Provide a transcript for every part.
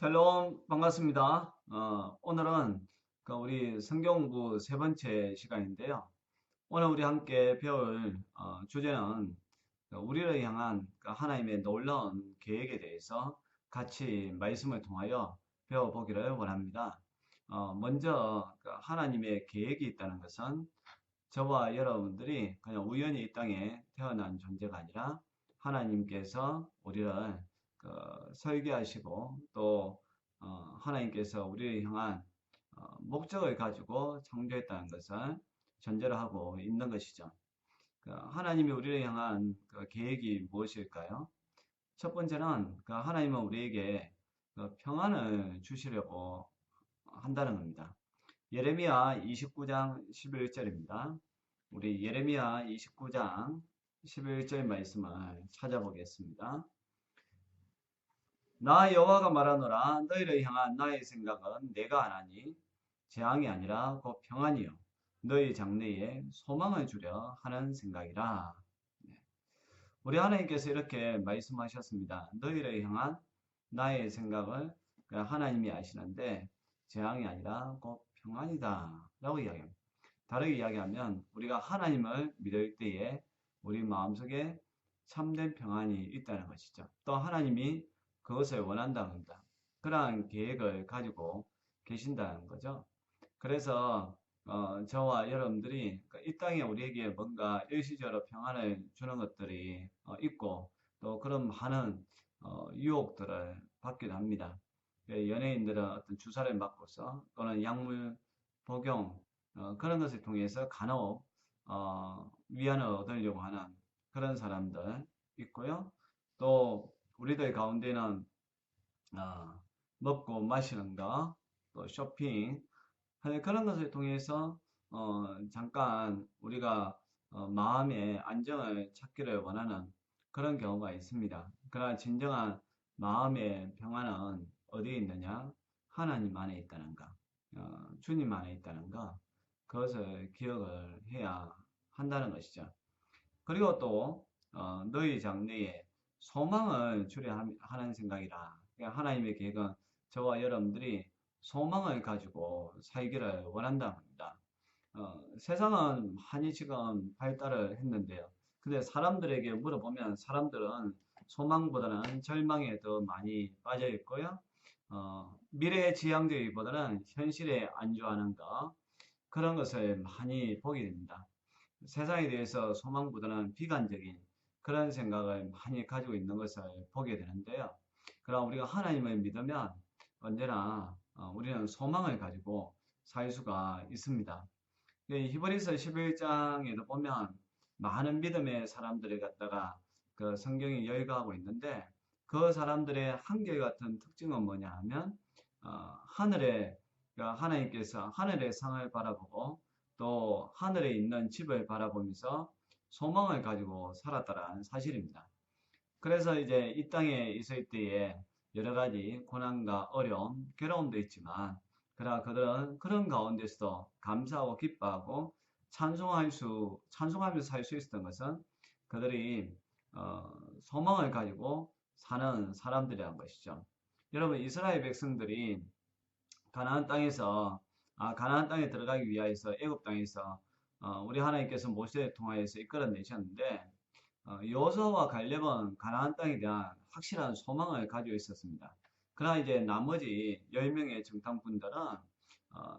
샬롬 반갑습니다. 오늘은 우리 성경 공부 세 번째 시간인데요. 오늘 우리 함께 배울 주제는 우리를 향한 하나님의 놀라운 계획에 대해서 같이 말씀을 통하여 배워보기를 원합니다. 먼저 하나님의 계획이 있다는 것은 저와 여러분들이 그냥 우연히 이 땅에 태어난 존재가 아니라 하나님께서 우리를 설계하시고 또 하나님께서 우리를 향한 목적을 가지고 창조했다는 것을 전제로 하고 있는 것이죠. 하나님이 우리를 향한 계획이 무엇일까요? 첫 번째는 하나님은 우리에게 평안을 주시려고 한다는 겁니다. 예레미야 29장 11절입니다. 우리 예레미야 29장 11절 말씀을 찾아보겠습니다. 나 여호와가 말하노라. 너희를 향한 나의 생각은 내가 하나니 재앙이 아니라 곧 평안이요 너희 장래에 소망을 주려 하는 생각이라. 네. 우리 하나님께서 이렇게 말씀하셨습니다. 너희를 향한 나의 생각을 하나님이 아시는데 재앙이 아니라 곧 평안이다 라고 이야기합니다. 다르게 이야기하면 우리가 하나님을 믿을 때에 우리 마음속에 참된 평안이 있다는 것이죠. 또 하나님이 그것을 원한다는 겁니다. 그러한 계획을 가지고 계신다는 거죠. 그래서 저와 여러분들이 이 땅에 우리에게 뭔가 일시적으로 평안을 주는 것들이 있고 또 그런 많은 유혹들을 받기도 합니다. 연예인들은 어떤 주사를 맞고서 또는 약물 복용 그런 것을 통해서 간혹 위안을 얻으려고 하는 그런 사람들 있고요. 또 우리들 가운데는 먹고 마시는 거, 또 쇼핑 그런 것을 통해서 잠깐 우리가 마음의 안정을 찾기를 원하는 그런 경우가 있습니다. 그러나 진정한 마음의 평안은 어디에 있느냐? 하나님 안에 있다는 것, 주님 안에 있다는 것, 그것을 기억을 해야 한다는 것이죠. 그리고 또 너희 장래에 소망을 주려 하는 생각이라. 그러니까 하나님의 계획은 저와 여러분들이 소망을 가지고 살기를 원한다는 겁니다. 세상은 많이 지금 발달을 했는데요. 근데 사람들에게 물어보면 사람들은 소망보다는 절망에 더 많이 빠져 있고요. 미래에 지향되기보다는 현실에 안주하는 것, 그런 것을 많이 보게 됩니다. 세상에 대해서 소망보다는 비관적인 그런 생각을 많이 가지고 있는 것을 보게 되는데요. 그럼 우리가 하나님을 믿으면 언제나 우리는 소망을 가지고 살 수가 있습니다. 히브리서 11장에도 보면 많은 믿음의 사람들을 갖다가 그 성경이 열거하고 있는데 그 사람들의 한결같은 특징은 뭐냐 하면 하늘에 하나님께서 하늘의 상을 바라보고 또 하늘에 있는 집을 바라보면서 소망을 가지고 살았다라는 사실입니다. 그래서 이제 이 땅에 있을 때에 여러 가지 고난과 어려움, 괴로움도 있지만 그러나 그들은 그런 가운데서도 감사하고 기뻐하고 찬송하면서 살 수 있었던 것은 그들이 소망을 가지고 사는 사람들이란 것이죠. 여러분 이스라엘 백성들이 가나안 땅에서 가나안 땅에 들어가기 위하여서 애굽 땅에서 우리 하나님께서 모세를 통하여서 이끌어내셨는데 여호수아와 갈렙은 가나안 땅에 대한 확실한 소망을 가지고 있었습니다. 그러나 이제 나머지 10명의 정탐꾼들은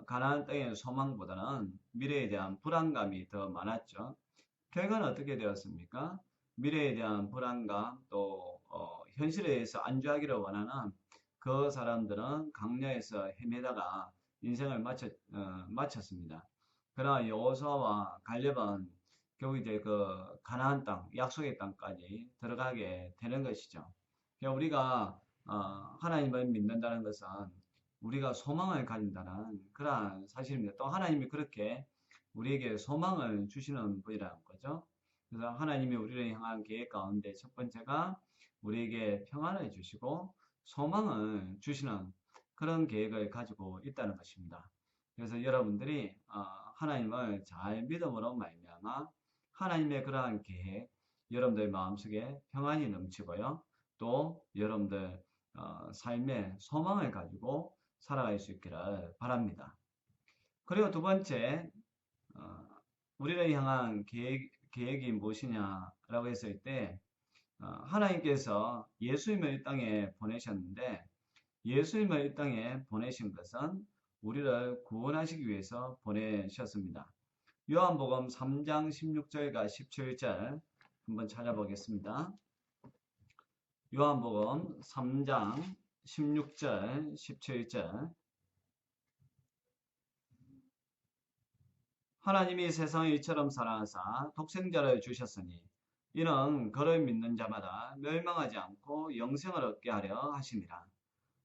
가나안 땅의 소망보다는 미래에 대한 불안감이 더 많았죠. 결과는 어떻게 되었습니까? 미래에 대한 불안감 또 현실에 대해서 안주하기를 원하는 그 사람들은 강야에서 헤매다가 인생을 마쳤습니다. 그러나 여호수아와 갈렙은 결국 이제 그 가나안 땅, 약속의 땅까지 들어가게 되는 것이죠. 그러니까 우리가 하나님을 믿는다는 것은 우리가 소망을 가진다는 그러한 사실입니다. 또 하나님이 그렇게 우리에게 소망을 주시는 분이라는 거죠. 그래서 하나님이 우리를 향한 계획 가운데 첫 번째가 우리에게 평안을 주시고 소망을 주시는 그런 계획을 가지고 있다는 것입니다. 그래서 여러분들이 하나님을 잘 믿음으로 말미암아 하나님의 그러한 계획, 여러분들 마음속에 평안이 넘치고요. 또 여러분들 삶의 소망을 가지고 살아갈 수 있기를 바랍니다. 그리고 두 번째, 어, 우리를 향한 계획이 무엇이냐라고 했을 때, 하나님께서 예수님을 이 땅에 보내셨는데, 예수님을 이 땅에 보내신 것은 우리를 구원하시기 위해서 보내셨습니다. 요한복음 3장 16절과 17절 한번 찾아보겠습니다. 요한복음 3장 16절, 17절. 하나님이 세상을 이처럼 사랑하사 독생자를 주셨으니 이는 그를 믿는 자마다 멸망하지 않고 영생을 얻게 하려 하심이라.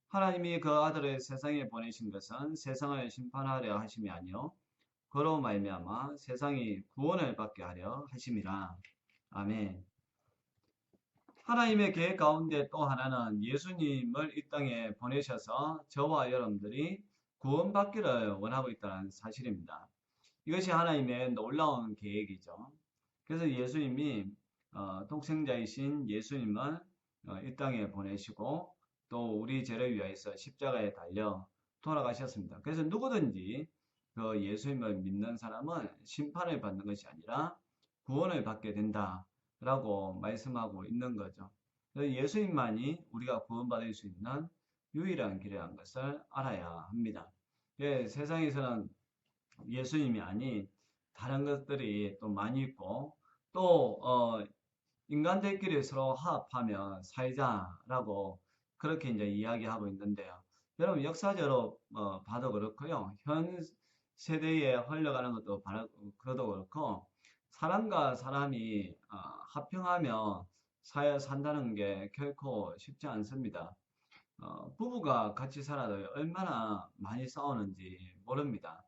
하나님이 그 아들을 세상에 보내신 것은 세상을 심판하려 하심이 아니요 그로 말미암아 세상이 구원을 받게 하려 하심이라. 아멘. 하나님의 계획 가운데 또 하나는 예수님을 이 땅에 보내셔서 저와 여러분들이 구원받기를 원하고 있다는 사실입니다. 이것이 하나님의 놀라운 계획이죠. 그래서 예수님이 독생자이신 예수님을 이 땅에 보내시고 또 우리 죄를 위하여서 십자가에 달려 돌아가셨습니다. 그래서 누구든지 그 예수님을 믿는 사람은 심판을 받는 것이 아니라 구원을 받게 된다라고 말씀하고 있는 거죠. 그래서 예수님만이 우리가 구원받을 수 있는 유일한 길이라는 것을 알아야 합니다. 예, 세상에서는 예수님이 아닌 다른 것들이 또 많이 있고 또 인간들끼리 서로 화합하며 살자라고 그렇게 이제 이야기하고 있는데요. 여러분 역사적으로 봐도 그렇고요. 현 세대에 흘러가는 것도 그것도 그렇고 사람과 사람이 합평하며 산다는 게 결코 쉽지 않습니다. 부부가 같이 살아도 얼마나 많이 싸우는지 모릅니다.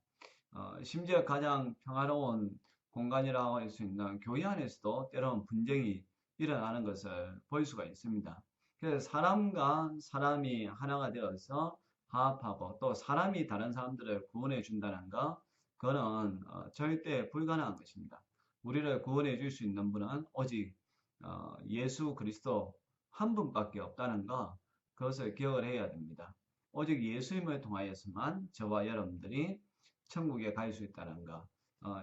심지어 가장 평화로운 공간이라고 할 수 있는 교회 안에서도 때로는 분쟁이 일어나는 것을 볼 수가 있습니다. 그래서 사람과 사람이 하나가 되어서 화합하고 또 사람이 다른 사람들을 구원해 준다는 것, 그거는 절대 불가능한 것입니다. 우리를 구원해 줄 수 있는 분은 오직 예수 그리스도 한 분밖에 없다는 것, 그것을 기억을 해야 됩니다. 오직 예수님을 통하여서만 저와 여러분들이 천국에 갈 수 있다는 것.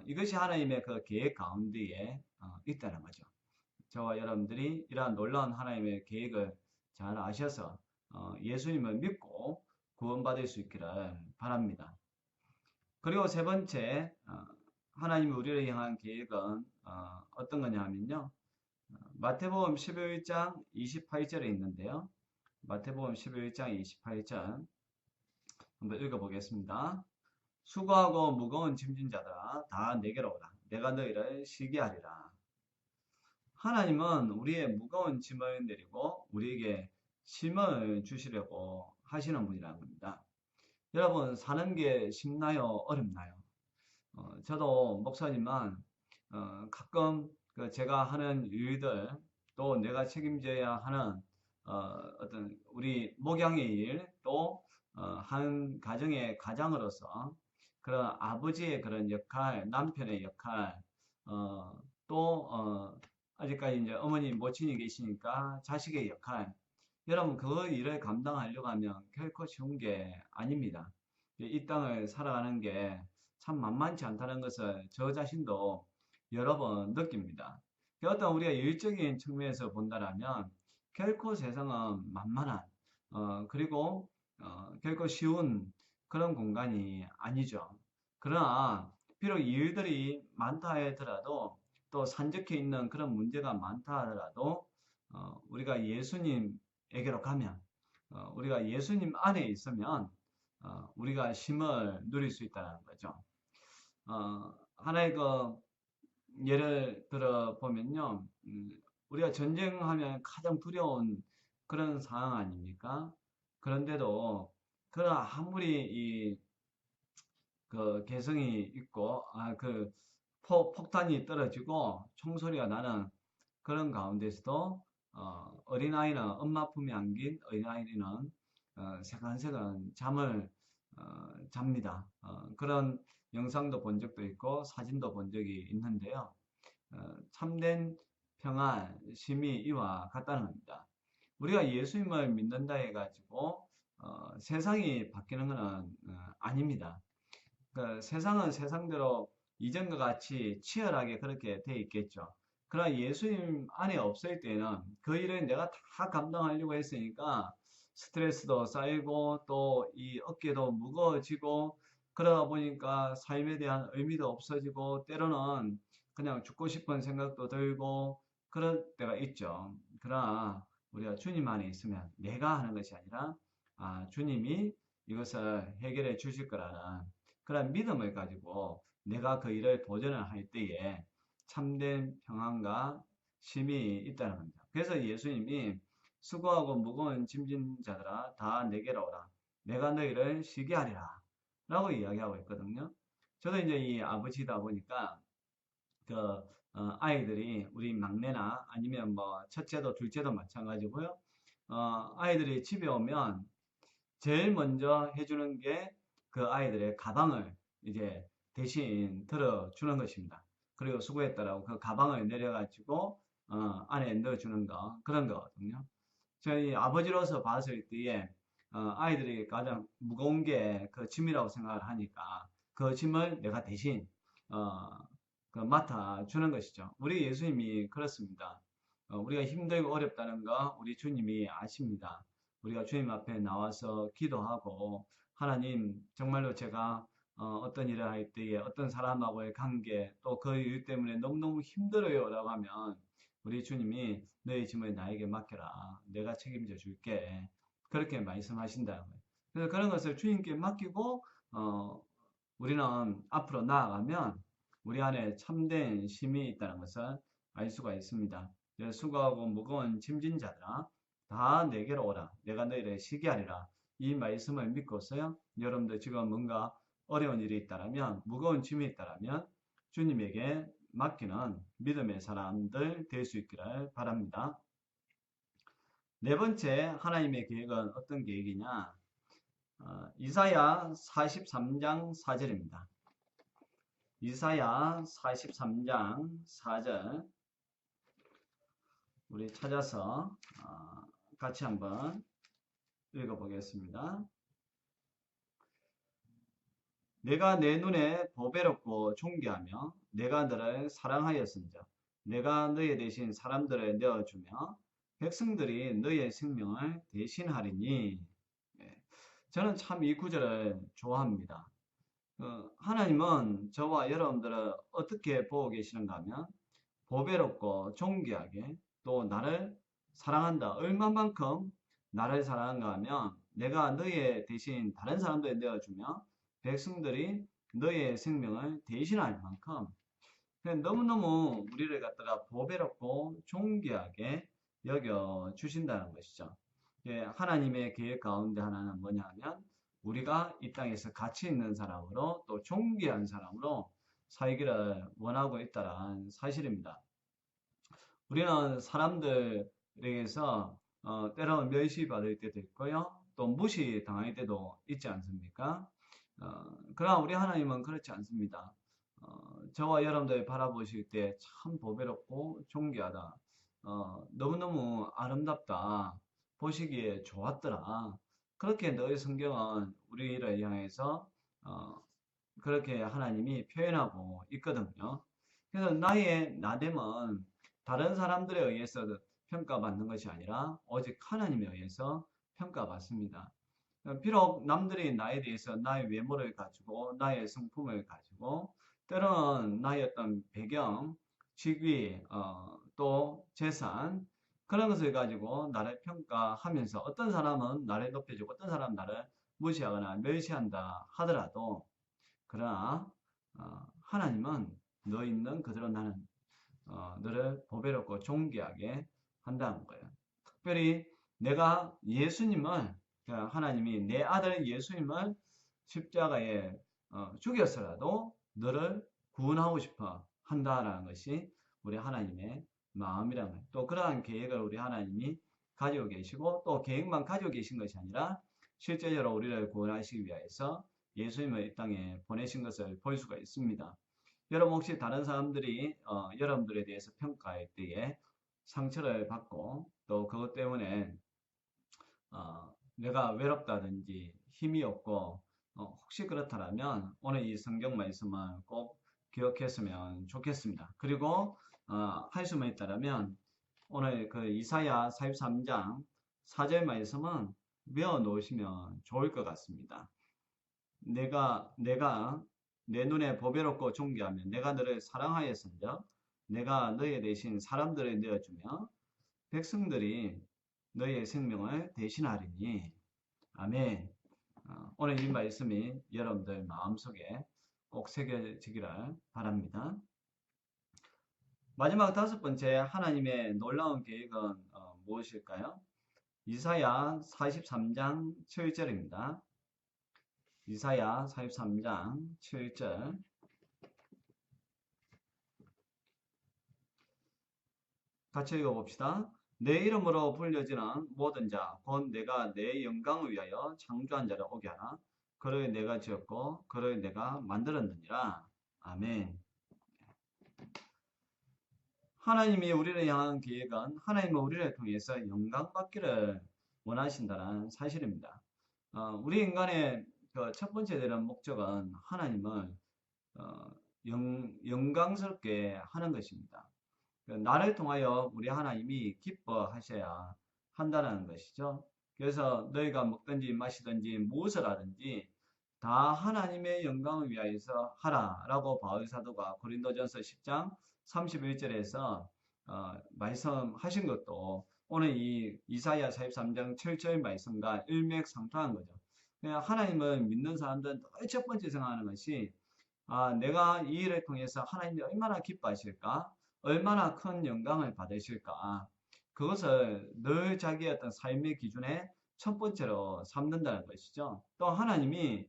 이것이 하나님의 그 계획 가운데에 있다는 거죠. 저와 여러분들이 이러한 놀라운 하나님의 계획을 잘 아셔서 예수님을 믿고 구원받을 수 있기를 바랍니다. 그리고 세 번째, 하나님이 우리를 향한 계획은 어떤 거냐 하면요. 마태복음 11장 28절에 있는데요. 마태복음 11장 28절 한번 읽어보겠습니다. 수고하고 무거운 짐진 자들아 다 내게로 오라. 내가 너희를 쉬게 하리라. 하나님은 우리의 무거운 짐을 내리고 우리에게 쉼을 주시려고 하시는 분이라는 겁니다. 여러분 사는 게 쉽나요? 어렵나요? 저도 목사지만 가끔 제가 하는 일들 또 내가 책임져야 하는 어떤 우리 목양의 일 또 한 가정의 가장으로서 그런 아버지의 그런 역할, 남편의 역할, 또 아직까지 이제 어머니 모친이 계시니까 자식의 역할. 여러분 그 일을 감당하려고 하면 결코 쉬운 게 아닙니다. 이 땅을 살아가는 게 참 만만치 않다는 것을 저 자신도 여러 번 느낍니다. 어떤 우리가 일적인 측면에서 본다면 결코 세상은 만만한 그리고 결코 쉬운 그런 공간이 아니죠. 그러나 비록 일들이 많다 하더라도 또 산적해 있는 그런 문제가 많다 하더라도 우리가 예수님에게로 가면 우리가 예수님 안에 있으면 우리가 쉼을 누릴 수 있다는 거죠. 하나의 그 예를 들어 보면요, 우리가 전쟁하면 가장 두려운 그런 상황 아닙니까? 그런데도 그 아무리 그 개성이 있고 그 폭탄이 떨어지고 총소리가 나는 그런 가운데서도 어린아이는 엄마 품에 안긴 어린아이는 새간새간 잠을 잡니다. 그런 영상도 본 적도 있고 사진도 본 적이 있는데요. 참된 평안, 쉼이 이와 같다는 겁니다. 우리가 예수님을 믿는다 해가지고 세상이 바뀌는 것은 아닙니다. 그 세상은 세상대로 이전과 같이 치열하게 그렇게 돼 있겠죠. 그러나 예수님 안에 없을 때는 그 일을 내가 다 감당하려고 했으니까 스트레스도 쌓이고 또 이 어깨도 무거워지고 그러다 보니까 삶에 대한 의미도 없어지고 때로는 그냥 죽고 싶은 생각도 들고 그럴 때가 있죠. 그러나 우리가 주님 안에 있으면 내가 하는 것이 아니라 주님이 이것을 해결해 주실 거라는 그런 믿음을 가지고 내가 그 일을 도전을 할 때에 참된 평안과 쉼이 있다는 겁니다. 그래서 예수님이 수고하고 무거운 짐진 자들아 다 내게로 오라. 내가 너희를 쉬게 하리라. 라고 이야기하고 있거든요. 저도 이제 이 아버지다 보니까 그 아이들이 우리 막내나 아니면 뭐 첫째도 둘째도 마찬가지고요. 아이들이 집에 오면 제일 먼저 해주는 게 그 아이들의 가방을 이제 대신 들어주는 것입니다. 그리고 수고했다라고 그 가방을 내려가지고 안에 넣어주는 거 그런 거거든요. 저희 아버지로서 봤을 때에 아이들이 가장 무거운 게 그 짐이라고 생각을 하니까 그 짐을 내가 대신 어, 그 맡아주는 것이죠. 우리 예수님이 그렇습니다. 우리가 힘들고 어렵다는 거 우리 주님이 아십니다. 우리가 주님 앞에 나와서 기도하고 하나님 정말로 제가 어떤 일을 할 때에 어떤 사람하고의 관계 또 그 일 때문에 너무너무 힘들어요 라고 하면 우리 주님이 너의 짐을 나에게 맡겨라. 내가 책임져 줄게. 그렇게 말씀하신다는 거예요. 그래서 그런 것을 주님께 맡기고 우리는 앞으로 나아가면 우리 안에 참된 쉼이 있다는 것을 알 수가 있습니다. 수고하고 무거운 짐진 자들아 다 내게로 오라. 내가 너희를 쉬게 하리라. 이 말씀을 믿고서요. 여러분들 지금 뭔가 어려운 일이 있다면 무거운 짐이 있다면 주님에게 맡기는 믿음의 사람들 될 수 있기를 바랍니다. 네 번째 하나님의 계획은 어떤 계획이냐? 이사야 43장 4절입니다. 이사야 43장 4절 우리 찾아서 같이 한번 읽어보겠습니다. 내가 내 눈에 보배롭고 존귀하며 내가 너를 사랑하였은즉 내가 너희 대신 사람들을 내어주며 백성들이 너희의 생명을 대신하리니. 예, 저는 참 이 구절을 좋아합니다. 하나님은 저와 여러분들을 어떻게 보고 계시는가 하면 보배롭고 존귀하게 또 나를 사랑한다. 얼마만큼 나를 사랑한가 하면 내가 너희의 대신 다른 사람들에 내어주며 백성들이 너희의 생명을 대신할 만큼 너무너무 우리를 갖다가 보배롭고 존귀하게 여겨 주신다는 것이죠. 예, 하나님의 계획 가운데 하나는 뭐냐 하면 우리가 이 땅에서 가치 있는 사람으로 또 존귀한 사람으로 살기를 원하고 있다는 사실입니다. 우리는 사람들에게서 때로는 멸시받을 때도 있고요. 또 무시당할 때도 있지 않습니까? 그러나 우리 하나님은 그렇지 않습니다. 저와 여러분들 바라보실 때 참 보배롭고 존귀하다. 너무너무 아름답다. 보시기에 좋았더라. 그렇게 너희 성경은 우리를 향해서 그렇게 하나님이 표현하고 있거든요. 그래서 나의 나됨은 다른 사람들에 의해서 평가받는 것이 아니라 오직 하나님에 의해서 평가받습니다. 비록 남들이 나에 대해서 나의 외모를 가지고 나의 성품을 가지고 때로는 나의 어떤 배경, 직위, 또 재산 그런 것을 가지고 나를 평가하면서 어떤 사람은 나를 높여주고 어떤 사람은 나를 무시하거나 멸시한다 하더라도 그러나 하나님은 너 있는 그대로 나는 너를 보배롭고 존귀하게 한다는 거예요. 특별히 내가 예수님을 하나님이 내 아들 예수님을 십자가에 죽여서라도 너를 구원하고 싶어 한다라는 것이 우리 하나님의 마음이라는 거예요. 또 그러한 계획을 우리 하나님이 가지고 계시고 또 계획만 가지고 계신 것이 아니라 실제로 우리를 구원하시기 위해서 예수님을 이 땅에 보내신 것을 볼 수가 있습니다. 여러분 혹시 다른 사람들이 여러분들에 대해서 평가할 때에 상처를 받고 또 그것 때문에 내가 외롭다든지 힘이 없고 혹시 그렇다면 오늘 이 성경 말씀을 꼭 기억했으면 좋겠습니다. 그리고 할 수만 있다면 오늘 그 이사야 43장 4절 말씀은 외워 놓으시면 좋을 것 같습니다. 내가 내 눈에 보배롭고 존귀하며 내가 너를 사랑하였은즉 내가 너희 대신 사람들을 내어주며 백성들이 너희의 생명을 대신하리니. 아멘. 오늘 이 말씀이 여러분들 마음속에 꼭 새겨지기를 바랍니다. 마지막 다섯 번째 하나님의 놀라운 계획은 무엇일까요? 이사야 43장 7절입니다. 이사야 43장 7절 같이 읽어봅시다. 내 이름으로 불려지는 모든 자, 곧 내가 내 영광을 위하여 창조한 자를 오게 하라. 그를 내가 지었고 그를 내가 만들었느니라. 아멘. 하나님이 우리를 향한 계획은 하나님은 우리를 통해서 영광 받기를 원하신다는 사실입니다. 우리 인간의 그 첫 번째 되는 목적은 하나님을 영광스럽게 하는 것입니다. 나를 통하여 우리 하나님이 기뻐하셔야 한다는 것이죠. 그래서 너희가 먹든지 마시든지 무엇을 하든지 다 하나님의 영광을 위하여서 하라라고 바울 사도가 고린도전서 10장 31절에서 말씀하신 것도 오늘 이 이사야 43장 7절 말씀과 일맥상통한 거죠. 그냥 하나님을 믿는 사람들은 첫 번째 생각하는 것이 내가 이 일을 통해서 하나님이 얼마나 기뻐하실까? 얼마나 큰 영광을 받으실까? 그것을 늘 자기의 어떤 삶의 기준에 첫 번째로 삼는다는 것이죠. 또 하나님이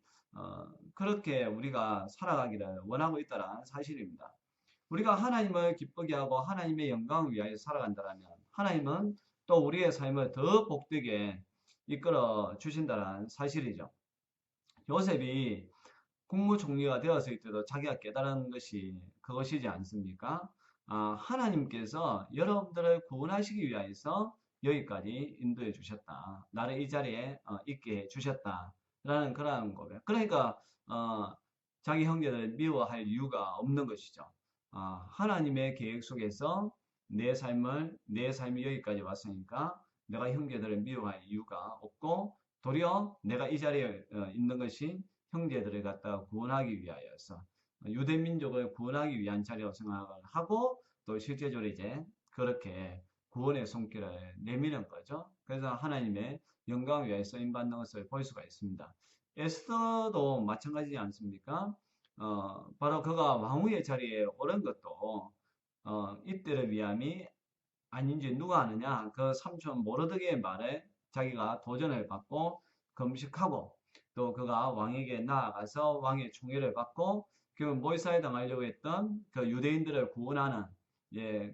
그렇게 우리가 살아가기를 원하고 있다는 사실입니다. 우리가 하나님을 기쁘게 하고 하나님의 영광을 위하여 살아간다면 하나님은 또 우리의 삶을 더 복되게 이끌어 주신다는 사실이죠. 요셉이 국무총리가 되었을 때도 자기가 깨달은 것이 그것이지 않습니까? 하나님께서 여러분들을 구원하시기 위해서 여기까지 인도해 주셨다. 나를 이 자리에 있게 해 주셨다. 라는 그러한 고백. 그러니까 자기 형제들을 미워할 이유가 없는 것이죠. 하나님의 계획 속에서 내 삶이 여기까지 왔으니까 내가 형제들을 미워할 이유가 없고 도리어 내가 이 자리에 있는 것이 형제들을 갖다가 구원하기 위하여서 유대 민족을 구원하기 위한 자리라고 생각을 하고 또 실제적으로 이제 그렇게 구원의 손길을 내미는 거죠. 그래서 하나님의 영광을 위하여 쓰임 받는 것을 볼 수가 있습니다. 에스더도 마찬가지지 않습니까? 바로 그가 왕후의 자리에 오른 것도 이때를 위함이 아닌지 누가 아느냐? 그 삼촌 모르드게의 말에 자기가 도전을 받고 금식하고 또 그가 왕에게 나아가서 왕의 총애를 받고 그 몰살 당하려고 했던 그 유대인들을 구원하는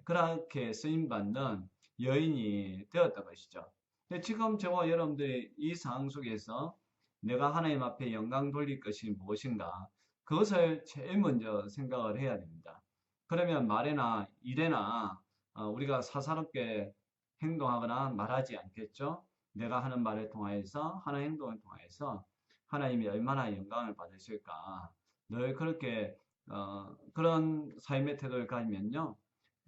그렇게 쓰임 받는 여인이 되었던 것이죠. 근데 지금 저와 여러분들이 이 상황 속에서 내가 하나님 앞에 영광 돌릴 것이 무엇인가? 그것을 제일 먼저 생각을 해야 됩니다. 그러면 말이나 일에나 우리가 사사롭게 행동하거나 말하지 않겠죠? 내가 하는 말을 통하여서 하는 행동을 통하여서 하나님이 얼마나 영광을 받으실까? 늘 그렇게 그런 삶의 태도를 가지면요,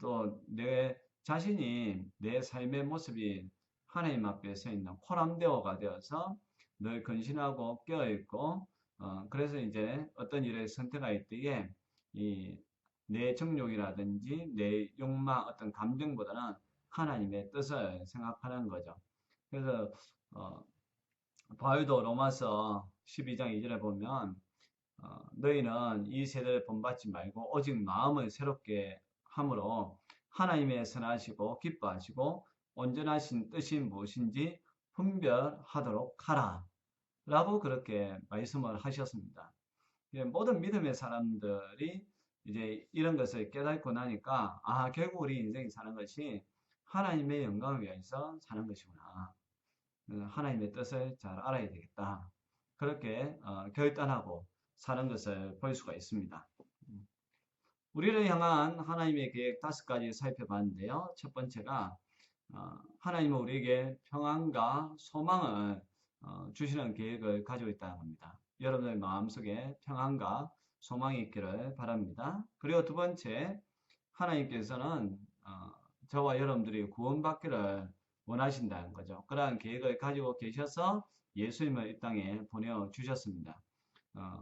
또 내 자신이 내 삶의 모습이 하나님 앞에 서 있는 코람대오가 되어서 늘 근신하고 깨어있고 그래서 이제 어떤 일을 선택할 때에 이 내 정욕이라든지 내 욕망 어떤 감정보다는 하나님의 뜻을 생각하는 거죠. 그래서 바울도 로마서 12장 2절에 보면 너희는 이 세대를 본받지 말고 오직 마음을 새롭게 함으로 하나님의 선하시고 기뻐하시고 온전하신 뜻이 무엇인지 분별하도록 하라 라고 그렇게 말씀을 하셨습니다. 모든 믿음의 사람들이 이제 이런 것을 깨닫고 나니까 결국 우리 인생이 사는 것이 하나님의 영광을 위해서 사는 것이구나. 하나님의 뜻을 잘 알아야 되겠다. 그렇게 결단하고 사는 것을 볼 수가 있습니다. 우리를 향한 하나님의 계획 5가지 살펴봤는데요. 첫 번째가 하나님은 우리에게 평안과 소망을 주시는 계획을 가지고 있다는 겁니다. 여러분의 마음속에 평안과 소망이 있기를 바랍니다. 그리고 두 번째, 하나님께서는 저와 여러분들이 구원받기를 원하신다는 거죠. 그러한 계획을 가지고 계셔서 예수님을 이 땅에 보내주셨습니다.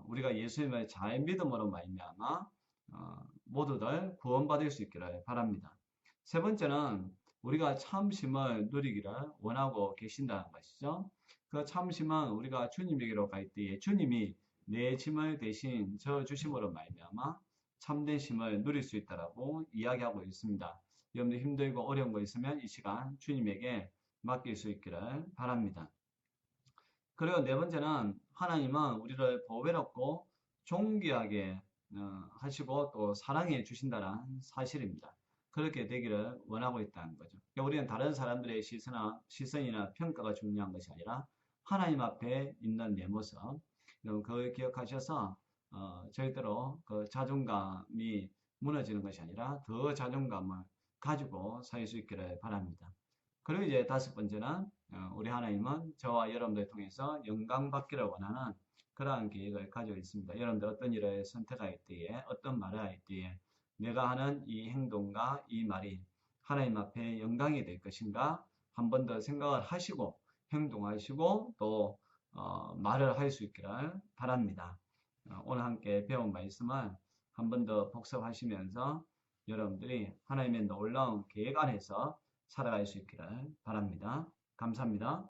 우리가 예수님을 잘 믿음으로 말미암아 모두들 구원받을 수 있기를 바랍니다. 세 번째는 우리가 참심을 누리기를 원하고 계신다는 것이죠. 그 참심은 우리가 주님에게로 갈 때에 주님이 내 짐을 대신 져 주심으로 말미암아 참된 심을 누릴 수 있다라고 이야기하고 있습니다. 여러분들 힘들고 어려운 거 있으면 이 시간 주님에게 맡길 수 있기를 바랍니다. 그리고 네 번째는 하나님은 우리를 보배롭고 존귀하게 하시고 또 사랑해 주신다는 사실입니다. 그렇게 되기를 원하고 있다는 거죠. 그러니까 우리는 다른 사람들의 시선이나 평가가 중요한 것이 아니라 하나님 앞에 있는 내 모습, 여러분 그걸 기억하셔서 절대로 그 자존감이 무너지는 것이 아니라 더 자존감을 가지고 살 수 있기를 바랍니다. 그리고 이제 다섯 번째는 우리 하나님은 저와 여러분들 통해서 영광 받기를 원하는 그러한 계획을 가지고 있습니다. 여러분들 어떤 일을 선택할 때에 어떤 말을 할 때에 내가 하는 이 행동과 이 말이 하나님 앞에 영광이 될 것인가 한 번 더 생각을 하시고 행동하시고 또 말을 할 수 있기를 바랍니다. 오늘 함께 배운 말씀을 한 번 더 복습하시면서 여러분들이 하나님의 놀라운 계획 안에서 살아갈 수 있기를 바랍니다. 감사합니다.